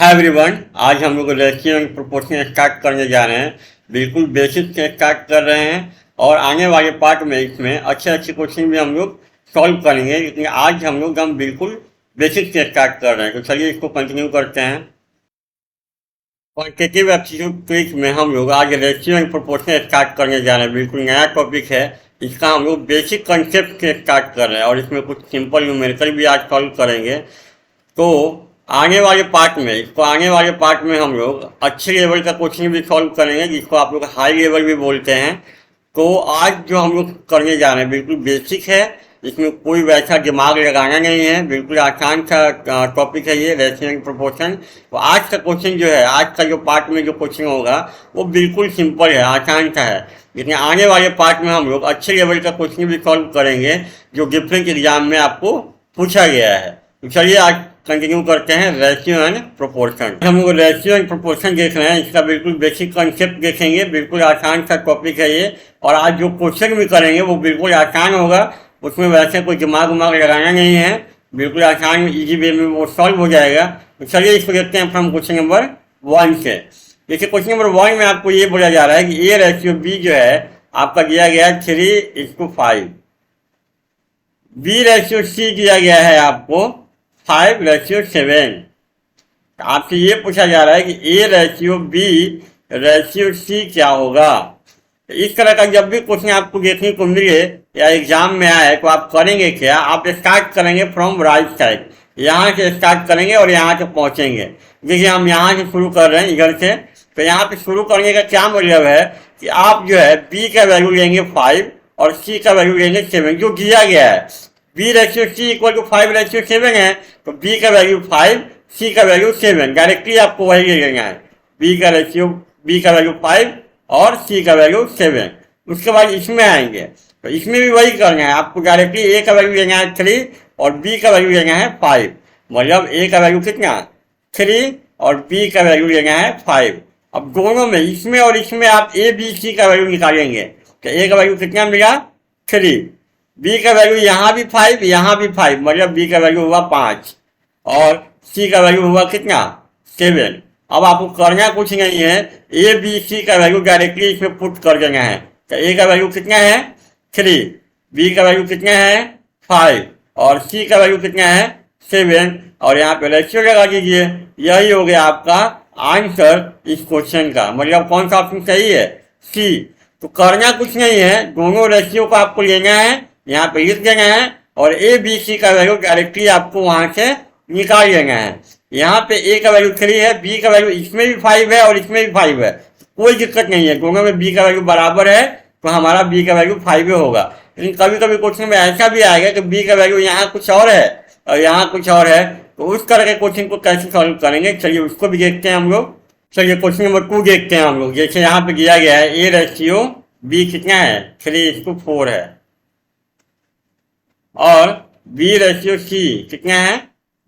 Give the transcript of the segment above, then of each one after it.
Hi everyone, आज हम लोग रेशियो एंड प्रोपोर्शन स्टार्ट करने जा रहे हैं। बिल्कुल बेसिक से स्टार्ट कर रहे हैं और आने वाले पार्ट में इसमें अच्छे अच्छे क्वेश्चन भी हम लोग सॉल्व करेंगे, लेकिन आज हम लोग बिल्कुल बेसिक से स्टार्ट कर रहे हैं। तो चलिए इसको कंटिन्यू करते हैं। क्वांटिटेटिव एप्टीट्यूड क्विज में हम लोग आज रेशियो एंड प्रोपोर्शन स्टार्ट करने जा रहे हैं। बिल्कुल नया टॉपिक है, इसका हम लोग बेसिक कंसेप्ट से स्टार्ट कर रहे हैं और इसमें कुछ सिंपल न्यूमेरिकल भी आज सॉल्व करेंगे। तो आने वाले पार्ट में हम लोग अच्छे लेवल का क्वेश्चन भी सॉल्व करेंगे, जिसको आप लोग हाई लेवल भी बोलते हैं। तो आज जो हम लोग करने जा रहे हैं बिल्कुल बेसिक है, इसमें कोई वैसा दिमाग लगाना नहीं है, बिल्कुल आसान सा टॉपिक है ये रेशियो एंड प्रोपोर्शन। तो आज का क्वेश्चन जो है, आज का जो पार्ट में जो क्वेश्चन होगा वो बिल्कुल सिंपल है, आसान सा है। लेकिन आने वाले पार्ट में हम लोग अच्छे लेवल का क्वेश्चन भी सॉल्व करेंगे जो डिफरेंट एग्जाम में आपको पूछा गया है। तो चलिए आज कंटिन्यू करते हैं रेशियो एंड प्रोपोर्शन। हम लोग रेशियो एंड प्रोपोर्शन देख रहे हैं, इसका बिल्कुल बेसिक कंसेप्ट देखेंगे। बिल्कुल आसान सा टॉपिक है ये, और आज जो क्वेश्चन भी करेंगे वो बिल्कुल आसान होगा, उसमें वैसे कोई दिमाग लगाना नहीं है, बिल्कुल आसान इजी वे में वो सॉल्व हो जाएगा। तो चलिए इसको देखते हैं फ्रॉम क्वेश्चन नंबर 1 से। जैसे क्वेश्चन नंबर 1 में आपको ये बोला जा रहा है कि ए रेशियो बी जो है आपका दिया गया है 3:5, बी रेशियो सी दिया गया है आपको 5:7। आपसे ये पूछा जा रहा है कि A ratio B ratio C क्या होगा। इस तरह का जब भी क्वेश्चन आपको देखने को मिले या एग्जाम में आए तो आप करेंगे क्या, आप स्टार्ट करेंगे फ्रॉम राइट साइड, यहाँ से स्टार्ट करेंगे और यहाँ से पहुँचेंगे। देखिए हम यहाँ से शुरू कर रहे हैं इधर से, तो यहाँ पे शुरू करने का क्या मतलब है कि आप जो है बी का वैल्यू लेंगे 5 और सी का वैल्यू लेंगे 7 जो दिया गया है। B ratio C equal to 5:7 है, तो बी का वैल्यू 5, सी का वैल्यू 7, डायरेक्टली आपको वही ले लेना है। बी का वैल्यू 5 और सी का वैल्यू 7। उसके बाद इसमें आएंगे तो इसमें भी वही करना है, आपको डायरेक्टली ए का वैल्यू लेना है 3 और बी का वैल्यू लेना है 5। मतलब ए का वैल्यू कितना 3 और बी का वैल्यू लेना है 5। अब दोनों में इसमें और इसमें आप ए बी सी का वैल्यू निकालेंगे तो ए का वैल्यू कितना मिला 3, बी का वैल्यू यहाँ भी 5 यहाँ भी 5, मतलब बी का वैल्यू हुआ 5 और सी का वैल्यू हुआ कितना 7। अब आपको करना कुछ नहीं है, ए बी सी का वैल्यू डायरेक्टली इसमें पुट कर देना है। तो ए का वैल्यू कितना है 3, बी का वैल्यू कितना है 5 और सी का वैल्यू कितना है 7, और यहाँ पे रेशियो लगा दीजिए। यही हो गया आपका आंसर इस क्वेश्चन का। मतलब कौन सा ऑप्शन सही है, सी। तो करना कुछ नहीं है, दोनों रेशियो को आपको लेना है, यहाँ पे लिख देना है और ए बी सी का वैल्यू डायरेक्टली आपको वहां से निकाल लेना है। यहाँ पे ए का वैल्यू 3 है, बी का वैल्यू इसमें भी 5 है और इसमें भी 5 है, कोई दिक्कत नहीं है, दोनों में बी का वैल्यू बराबर है, तो हमारा बी का वैल्यू 5 होगा। लेकिन कभी कभी क्वेश्चन में ऐसा भी आएगा कि बी का वैल्यू यहाँ कुछ और है और यहाँ कुछ और है, तो उस तरह के क्वेश्चन को कैसे सॉल्व करेंगे, चलिए उसको भी देखते हैं हम लोग। चलिए क्वेश्चन नंबर 2 देखते हैं हम लोग। जैसे यहाँ पे दिया गया है ए रेशियो बी कितना है 3:4 है और बी रेशियो सी कितना है,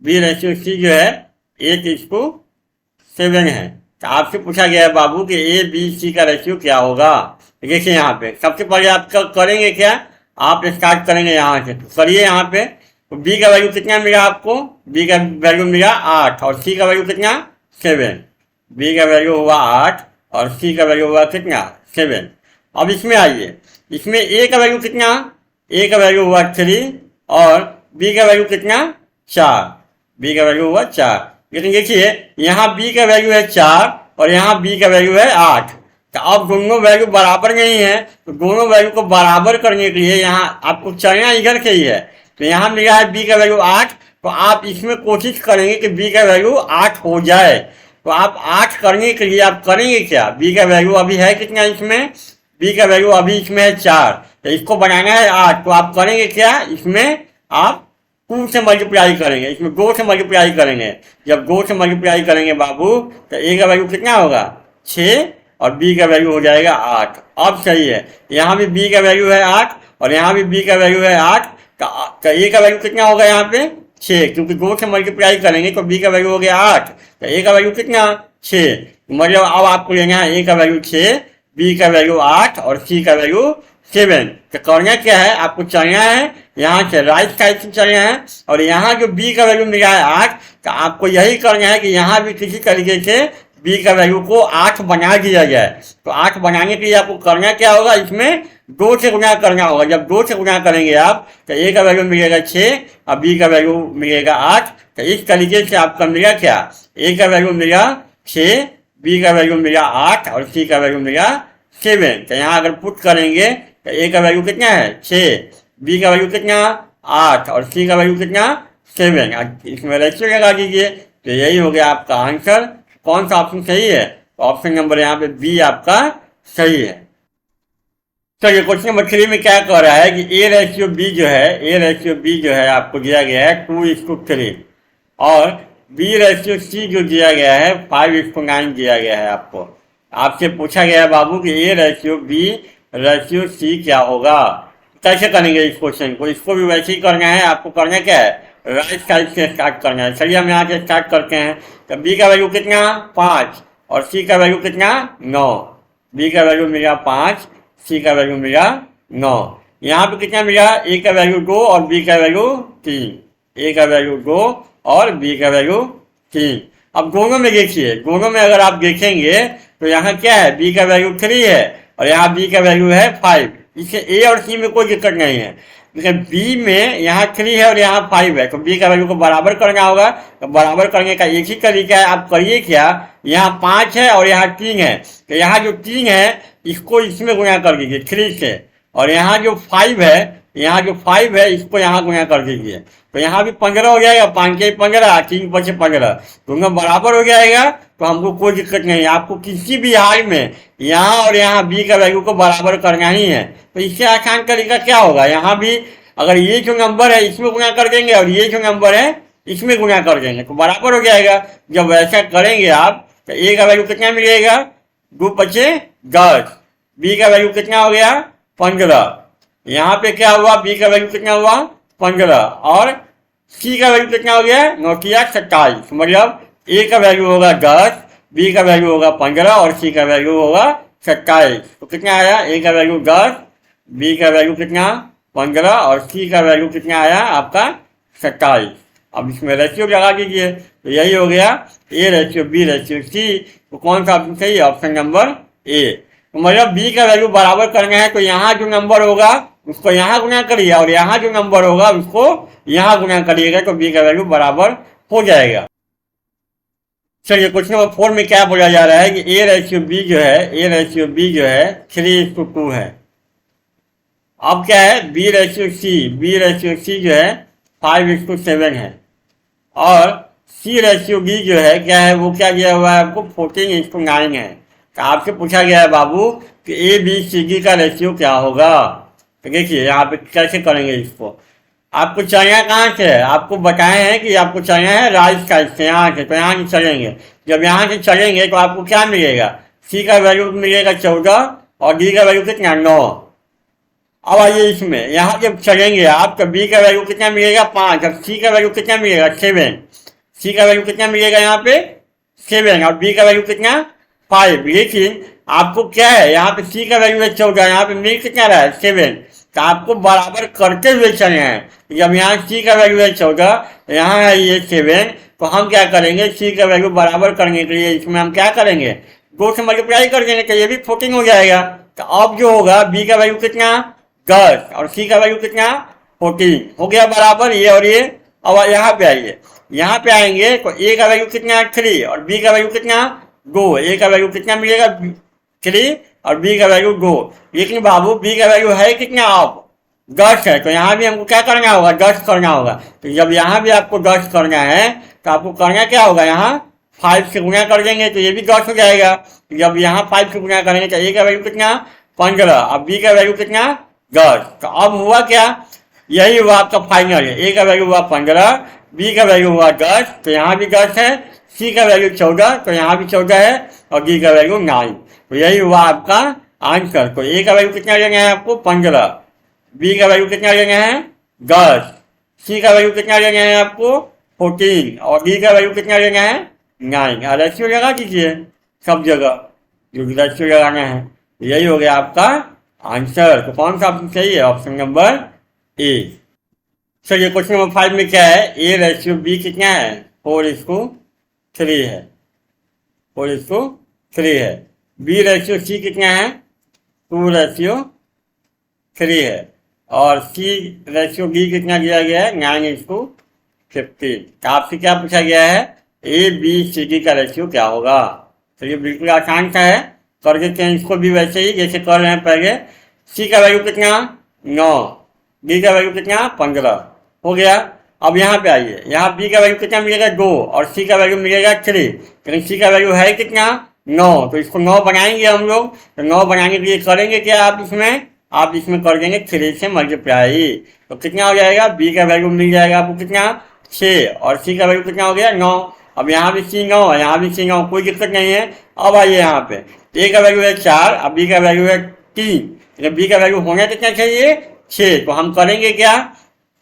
बी रेशियो सी जो है 8:7 है। तो आपसे पूछा गया है बाबू कि ए बी सी का रेशियो क्या होगा। देखिए यहाँ पे सबसे पहले आप करेंगे क्या, आप स्टार्ट करेंगे यहाँ से, तो करिए यहाँ पे। तो बी का वैल्यू कितना मिला आपको, बी का वैल्यू मिला 8 और सी का वैल्यू कितना 7। बी का वैल्यू हुआ 8 और सी का वैल्यू हुआ कितना 7। अब इसमें आइए, इसमें ए का वैल्यू कितना, ए का वैल्यू हुआ 3 और बी का वैल्यू कितना 4, बी का वैल्यू हुआ 4। लेकिन देखिए यहाँ बी का वैल्यू है 4 और यहाँ बी का वैल्यू है 8। तो अब दोनों वैल्यू बराबर नहीं है, तो दोनों वैल्यू को बराबर करने के लिए यहाँ आपको चलना इधर के ही है। तो यहाँ मिला है बी का वैल्यू 8, तो आप इसमें कोशिश करेंगे कि बी का वैल्यू 8 हो जाए। तो आप 8 करने के लिए आप करेंगे क्या, बी का वैल्यू अभी है कितना इसमें, बी का वैल्यू अभी इसमें है 4, तो इसको बनाना है 8। तो आप करेंगे क्या, इसमें आप 2 से मल्टीप्लाई करेंगे, इसमें 2 से मल्टीप्लाई करेंगे। जब 2 से मल्टीप्लाई करेंगे बाबू तो ए का वैल्यू कितना होगा 6 और बी का वैल्यू हो जाएगा 8। अब सही है, यहाँ भी बी का वैल्यू है 8 और यहाँ भी बी का वैल्यू है 8, तो ए का वैल्यू कितना होगा यहाँ पे 6, क्योंकि 2 से मल्टीप्लाई करेंगे तो बी का वैल्यू हो गया 8, तो ए का वैल्यू कितना 6। मतलब अब आपको लेना है ए का वैल्यू 6, बी का वैल्यू 8 और सी का वैल्यू 7। तो करना क्या है, आपको चलना है यहाँ से राइट साइड से चलना है, और यहाँ जो बी का वैल्यू मिला है 8, तो आपको यही करना है कि यहाँ भी किसी तरीके से बी का वैल्यू को 8 बना दिया जाए। तो 8 बनाने के लिए आपको करना क्या होगा, इसमें 2 से गुना करना होगा। जब 2 से गुना करेंगे आप, तो ए का वैल्यू मिलेगा 6 और बी का वैल्यू मिलेगा 8। तो इस तरीके से आपका मिला क्या, ए का वैल्यू मिला 6, बी का वैल्यू मिला 8 और सी का वैल्यू मिला 7। तो यहाँ अगर पुट करेंगे तो ए का वैल्यू कितना है 6, बी का वैल्यू कितना 8 और सी का वैल्यू कितना 7। इसमें रेशियो लगा दीजिए, तो यही हो गया आपका आंसर। कौन सा ऑप्शन सही है, तो ऑप्शन नंबर यहाँ पे बी आपका सही है। तो ये क्वेश्चन नंबर 3 में क्या कह रहा है कि ए रेशियो बी जो है आपको दिया गया है 2:3 और बी रेशियो सी जो दिया गया है 5:9 दिया गया है। आपसे पूछा गया है बाबू कि A ratio B ratio C क्या होगा। कैसे करेंगे इस क्वेश्चन को, इसको भी वैसे ही करना है। आपको करना क्या है, राइट साइड से स्टार्ट करना है। चलिए हम यहाँ से स्टार्ट करते हैं। तो बी का वैल्यू कितना 5 और सी का वैल्यू कितना 9। बी का वैल्यू मिला 5, सी का वैल्यू मिला 9। यहाँ पे कितना मिला, ए का वैल्यू 2 और बी का वैल्यू 3। ए का वैल्यू 2 और बी का वैल्यू 3। अब दोनों में देखिए, दोनों में अगर आप देखेंगे तो यहाँ क्या है, बी का वैल्यू 3 है और यहाँ बी का वैल्यू है 5। इससे ए और सी में कोई दिक्कत नहीं है, लेकिन बी में यहाँ 3 है और यहाँ 5 है, तो बी का वैल्यू को बराबर करना होगा। तो बराबर करने का एक ही तरीका है, आप करिए क्या, यहाँ 5 है और यहाँ 3 है, तो यहाँ जो 3 है इसको इसमें गुणा कर दीजिए 3 से, और यहाँ जो 5 है इसको यहाँ गुणा कर दीजिए, तो यहाँ भी 15 हो जाएगा। 5 के 15, 3 5 15, दोनों बराबर हो जाएगा। तो हमको कोई दिक्कत नहीं है, आपको किसी भी हाल में यहाँ और यहाँ बी का वैल्यू को बराबर करना ही है। तो इससे आसान तरीका क्या होगा, यहाँ भी अगर ये जो नंबर है इसमें गुणा कर देंगे और ये जो नंबर है इसमें गुणा कर देंगे तो बराबर हो जाएगा। जब ऐसा करेंगे आप तो ए का वैल्यू कितना मिलेगा, 2 5 10, बी का वैल्यू कितना हो गया 15। यहाँ पे क्या हुआ, बी का वैल्यू कितना हुआ 15 और सी का वैल्यू कितना हो गया 9 किया 27। मतलब ए का वैल्यू होगा 10, बी का वैल्यू होगा 15 और सी का वैल्यू होगा 27। तो कितना आया, ए का वैल्यू 10, बी का वैल्यू कितना 15 और सी का वैल्यू कितना आया आपका 27। अब इसमें रेशियो लगा दीजिए, तो यही हो गया A ratio B ratio C. तो कौन सा ऑप्शन सही है, ऑप्शन नंबर ए। तो मतलब बी का वैल्यू बराबर करना है तो यहाँ जो नंबर होगा उसको यहाँ गुना करिए और यहाँ जो नंबर होगा उसको यहाँ गुना करिएगा, तो बी का वैल्यू बराबर हो जाएगा। चलिए क्वेश्चन नंबर 4 में क्या बोला जा रहा है कि ए रेशियो बी जो है 3:2 है। अब क्या है, बी रेशियो सी जो है 5:7 है और सी रेशियो बी जो है क्या है, वो क्या दिया हुआ है आपको 14:9 है। तो आपसे पूछा गया है बाबू कि ए बी सी डी का रेशियो क्या होगा। तो देखिए यहाँ पे कैसे करेंगे इसको, आपको चलना कहाँ से है, आपको बताए हैं कि आपको चलना है राइट साइड से, यहाँ से, तो यहाँ से चलेंगे। जब यहाँ से चलेंगे तो आपको क्या मिलेगा, सी का वैल्यू मिलेगा 14 और डी का वैल्यू कितना 9। अब आइए इसमें, यहाँ जब चलेंगे आप तो बी का वैल्यू कितना मिलेगा 5 और सी का वैल्यू कितना मिलेगा 7। सी का वैल्यू कितना मिलेगा यहाँ पे 7 और बी का वैल्यू कितना 5। लेकिन आपको क्या है, यहाँ पे सी का वैल्यू है 14, यहाँ पे मिल कितना रहा है 7, तो आपको बराबर करते हुए चलना है। जब यहाँ सी का वैल्यू है 14, यहाँ है ये 7, तो हम क्या करेंगे, सी का वैल्यू बराबर करने के लिए इसमें हम क्या करेंगे 2 से मल्टीप्लाई कर देंगे, तो ये भी 14 हो जाएगा। तो अब जो होगा बी का वैल्यू कितना 10 और सी का वैल्यू कितना 14 हो गया बराबर, ये और ये। अब यहाँ पे आइए, यहाँ पे आएंगे तो ए का वैल्यू कितना 3 और बी का वैल्यू कितना 2। ए का वैल्यू कितना मिलेगा 3 और बी का वैल्यू 2। लेकिन बाबू बी का वैल्यू है कितना अब 10 है, तो यहाँ भी हमको क्या करना होगा 10 करना होगा। तो जब यहाँ भी आपको 10 करना है तो आपको करना क्या होगा, यहाँ 5 से गुना कर देंगे तो ये भी 10 हो जाएगा। जब यहाँ 5 से गुना करेंगे तो ए का वैल्यू कितना 15 और बी का वैल्यू कितना 10। तो अब हुआ क्या, यही हुआ आपका फाइनल है, ए का वैल्यू हुआ 15, बी का वैल्यू हुआ 10, तो यहाँ भी 10 है, सी का वैल्यू 14 तो यहाँ भी 14 है और डी का वैल्यू 9। तो यही हुआ आपका आंसर। तो ए का वैल्यू कितना लेना है आपको 15, बी का वैल्यू कितना लेना है 10, सी का वैल्यू कितना लेना है आपको 14 और डी का वैल्यू कितना लेना है 9। रेशियो लगा दीजिए सब जगह जो रेशियो लगाना है। यही हो गया आपका आंसर। तो कौन सा ऑप्शन सही है? Option number A. चलिए क्वेश्चन नंबर 5 में क्या है? ए रेशियो बी कितना है? 4:3 है। 4:3 है। बी रेशियो सी कितना है? 2:3 है। और सी रेशियो डी कितना दिया गया है? 9:15। तो आपसे क्या पूछा गया है? ए बी सी डी का रेशियो क्या होगा? तो ये बिल्कुल आसान सा है, कर देते हैं इसको भी वैसे ही जैसे कर रहे हैं पहले। सी का वैल्यू कितना? 9। डी का वैल्यू कितना? 15 हो गया। अब यहाँ पे आइए, यहाँ बी का वैल्यू कितना मिलेगा? 2 और सी का वैल्यू मिलेगा 3। लेकिन सी का वैल्यू है कितना? 9। तो इसको 9 बनाएंगे हम लोग। तो 9 बनाने के लिए करेंगे क्या? आप इसमें कर देंगे 3 से मल्टीप्लाई। तो कितना हो जाएगा? बी का वैल्यू मिल जाएगा आपको कितना? 6। और सी का वैल्यू कितना हो गया? 9। अब यहाँ भी सी 9 है, यहाँ भी सी 9, कोई दिक्कत नहीं है। अब आइए यहाँ पे, ए का वैल्यू है 4 और बी का वैल्यू है 3। बी का वैल्यू होना कितना चाहिए? 6। तो हम करेंगे क्या?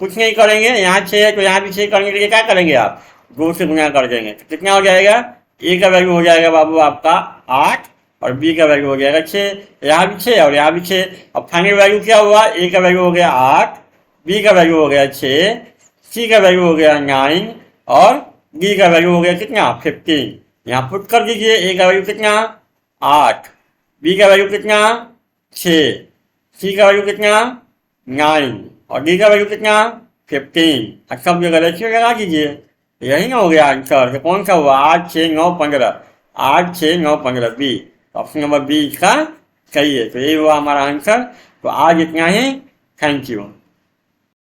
कुछ नहीं करेंगे, यहाँ 6 है तो यहाँ भी 6 करने के लिए क्या करेंगे आप? 2 से गुना कर देंगे। तो कितना हो जाएगा? ए का वैल्यू हो जाएगा बाबू आपका 8 और बी का वैल्यू हो जाएगा 6। यहाँ भी 6 और यहाँ भी 6। अब फाइनल वैल्यू क्या हुआ? ए का वैल्यू हो गया 8, बी का वैल्यू हो गया 6, सी का वैल्यू हो गया 9 और डी का वैल्यू हो गया कितना? 15। यहाँ पुट कर दीजिए। ए का वैल्यू कितना? 8, बी का वैल्यू कितना? 6, सी का वैल्यू कितना? 9 और डी का वैल्यू कितना? 15। अब सब जगह रेशियो लगा दीजिए। यही ना हो गया आंसर। तो कौन सा हुआ? 8 6 9 15। 8 6 9 15 बी। ऑप्शन नंबर बी इसका सही है। तो ये हुआ हमारा आंसर। तो आज इतना ही। Thank you.